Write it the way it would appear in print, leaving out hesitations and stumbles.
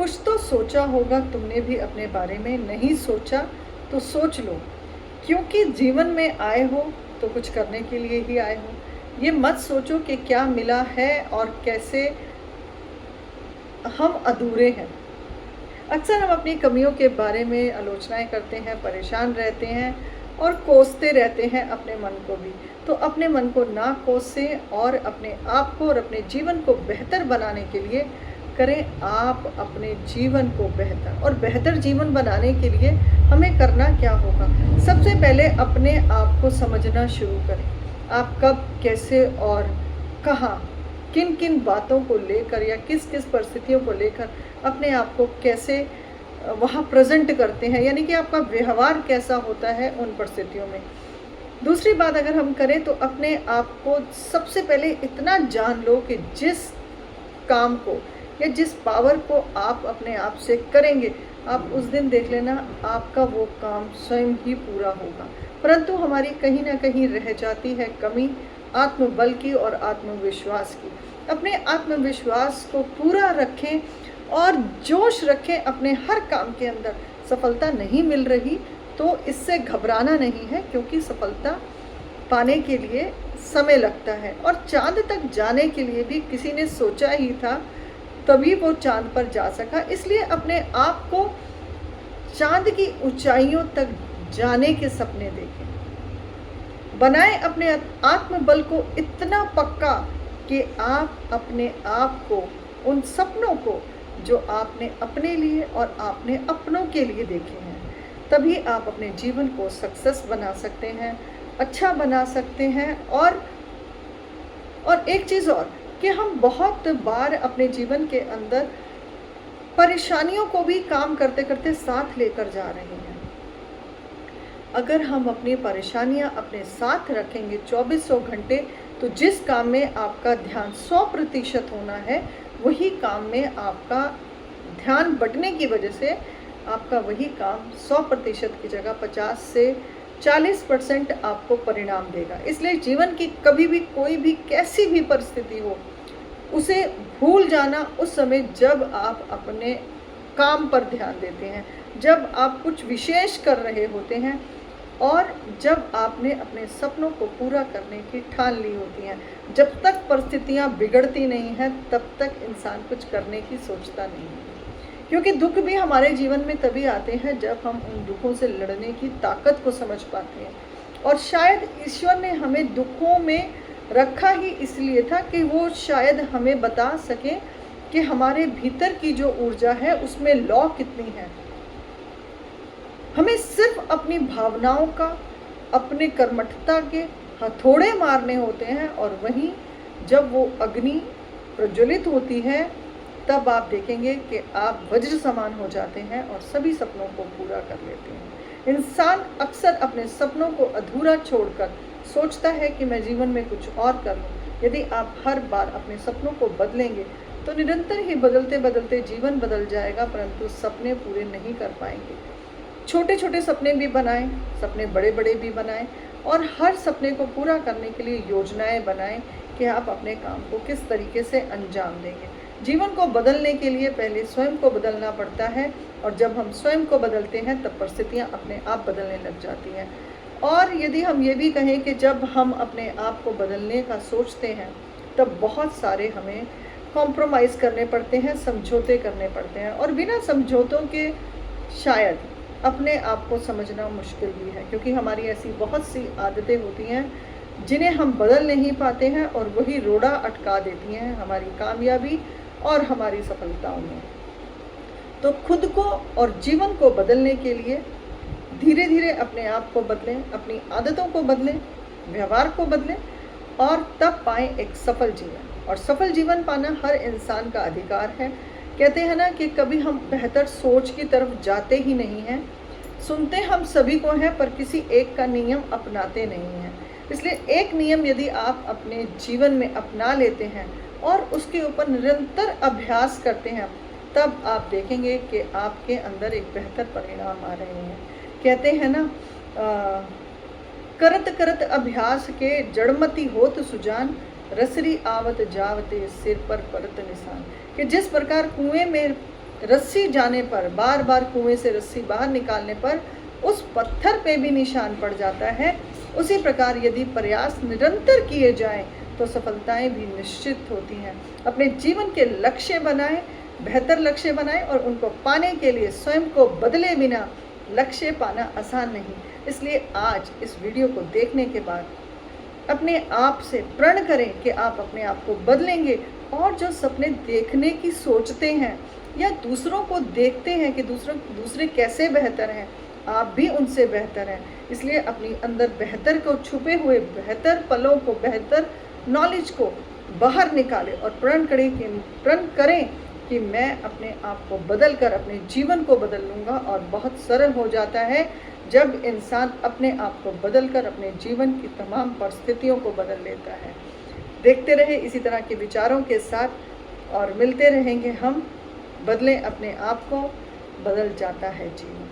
कुछ तो सोचा होगा तुमने भी अपने बारे में, नहीं सोचा तो सोच लो, क्योंकि जीवन में आए हो तो कुछ करने के लिए ही आए हो। ये मत सोचो कि क्या मिला है और कैसे हम अधूरे हैं। अक्सर हम अपनी कमियों के बारे में आलोचनाएं करते हैं, परेशान रहते हैं और कोसते रहते हैं अपने मन को भी। तो अपने मन को ना कोसें और अपने आप को और अपने जीवन को बेहतर बनाने के लिए करें आप अपने जीवन को बेहतर। और बेहतर जीवन बनाने के लिए हमें करना क्या होगा? सबसे पहले अपने आप को समझना शुरू करें। आप कब, कैसे और कहाँ, किन किन बातों को लेकर या किस किस परिस्थितियों को लेकर अपने आप को कैसे वहाँ प्रेजेंट करते हैं, यानी कि आपका व्यवहार कैसा होता है उन परिस्थितियों में। दूसरी बात अगर हम करें तो अपने आप को सबसे पहले इतना जान लो कि जिस काम को या जिस पावर को आप अपने आप से करेंगे, आप उस दिन देख लेना आपका वो काम स्वयं ही पूरा होगा। परंतु हमारी कहीं ना कहीं रह जाती है कमी आत्मबल की और आत्मविश्वास की। अपने आत्मविश्वास को पूरा रखें और जोश रखें अपने हर काम के अंदर। सफलता नहीं मिल रही तो इससे घबराना नहीं है, क्योंकि सफलता पाने के लिए समय लगता है और चांद तक जाने के लिए भी किसी ने सोचा ही था, तभी वो चांद पर जा सका। इसलिए अपने आप को चांद की ऊंचाइयों तक जाने के सपने देखें। बनाएं अपने आत्मबल को इतना पक्का कि आप अपने आप को, उन सपनों को जो आपने अपने लिए और आपने अपनों के लिए देखे हैं, तभी आप अपने जीवन को सक्सेस बना सकते हैं, अच्छा बना सकते हैं। और एक चीज़ और कि हम बहुत बार अपने जीवन के अंदर परेशानियों को भी काम करते करते साथ लेकर जा रहे हैं। अगर हम अपनी परेशानियां अपने साथ रखेंगे 2400 घंटे, तो जिस काम में आपका ध्यान 100% होना है, वही काम में आपका ध्यान बंटने की वजह से आपका वही काम 100% की जगह 50 से 40% आपको परिणाम देगा। इसलिए जीवन की कभी भी कोई भी कैसी भी परिस्थिति हो, उसे भूल जाना उस समय जब आप अपने काम पर ध्यान देते हैं, जब आप कुछ विशेष कर रहे होते हैं और जब आपने अपने सपनों को पूरा करने की ठान ली होती हैं। जब तक परिस्थितियां बिगड़ती नहीं हैं, तब तक इंसान कुछ करने की सोचता नहीं है, क्योंकि दुख भी हमारे जीवन में तभी आते हैं जब हम उन दुखों से लड़ने की ताकत को समझ पाते हैं। और शायद ईश्वर ने हमें दुखों में रखा ही इसलिए था कि वो शायद हमें बता सके कि हमारे भीतर की जो ऊर्जा है उसमें लौ कितनी है। हमें सिर्फ अपनी भावनाओं का, अपने कर्मठता के हथौड़े मारने होते हैं, और वहीं जब वो अग्नि प्रज्वलित होती है, तब आप देखेंगे कि आप वज्र समान हो जाते हैं और सभी सपनों को पूरा कर लेते हैं। इंसान अक्सर अपने सपनों को अधूरा छोड़कर सोचता है कि मैं जीवन में कुछ और कर लूँ। यदि आप हर बार अपने सपनों को बदलेंगे तो निरंतर ही बदलते बदलते जीवन बदल जाएगा, परंतु सपने पूरे नहीं कर पाएंगे। छोटे छोटे सपने भी बनाएं, सपने बड़े बड़े भी बनाएं, और हर सपने को पूरा करने के लिए योजनाएं बनाएं कि आप अपने काम को किस तरीके से अंजाम देंगे। जीवन को बदलने के लिए पहले स्वयं को बदलना पड़ता है, और जब हम स्वयं को बदलते हैं तब परिस्थितियां अपने आप बदलने लग जाती हैं। और यदि हम ये भी कहें कि जब हम अपने आप को बदलने का सोचते हैं, तब बहुत सारे हमें कॉम्प्रोमाइज़ करने पड़ते हैं, समझौते करने पड़ते हैं, और बिना समझौतों के शायद अपने आप को समझना मुश्किल भी है, क्योंकि हमारी ऐसी बहुत सी आदतें होती हैं जिन्हें हम बदल नहीं पाते हैं, और वही रोड़ा अटका देती हैं हमारी कामयाबी और हमारी सफलताओं में। तो खुद को और जीवन को बदलने के लिए धीरे धीरे अपने आप को बदलें, अपनी आदतों को बदलें, व्यवहार को बदलें, और तब पाएं एक सफल जीवन। और सफल जीवन पाना हर इंसान का अधिकार है। कहते हैं ना कि कभी हम बेहतर सोच की तरफ जाते ही नहीं हैं। सुनते हम सभी को हैं, पर किसी एक का नियम अपनाते नहीं हैं। इसलिए एक नियम यदि आप अपने जीवन में अपना लेते हैं और उसके ऊपर निरंतर अभ्यास करते हैं, तब आप देखेंगे कि आपके अंदर एक बेहतर परिणाम आ रहे हैं। कहते हैं ना, करत करत अभ्यास के जड़मती होत सुजान, रसरी आवत जावते सिर पर परत निशान। कि जिस प्रकार कुएं में रस्सी जाने पर, बार बार कुएं से रस्सी बाहर निकालने पर उस पत्थर पे भी निशान पड़ जाता है, उसी प्रकार यदि प्रयास निरंतर किए जाएं तो सफलताएं भी निश्चित होती हैं। अपने जीवन के लक्ष्य बनाएं, बेहतर लक्ष्य बनाएं और उनको पाने के लिए स्वयं को बदले बिना लक्ष्य पाना आसान नहीं। इसलिए आज इस वीडियो को देखने के बाद अपने आप से प्रण करें कि आप अपने आप को बदलेंगे और जो सपने देखने की सोचते हैं या दूसरों को देखते हैं कि दूसरे कैसे बेहतर हैं, आप भी उनसे बेहतर हैं। इसलिए अपनी अंदर बेहतर को, छुपे हुए बेहतर पलों को, बेहतर नॉलेज को बाहर निकालें और प्रण करें कि मैं अपने आप को बदल कर अपने जीवन को बदल लूँगा। और बहुत सरल हो जाता है जब इंसान अपने आप को बदल कर अपने जीवन की तमाम परिस्थितियों को बदल लेता है। देखते रहे इसी तरह के विचारों के साथ और मिलते रहेंगे हम। बदलें अपने आप को, बदल जाता है जीवन।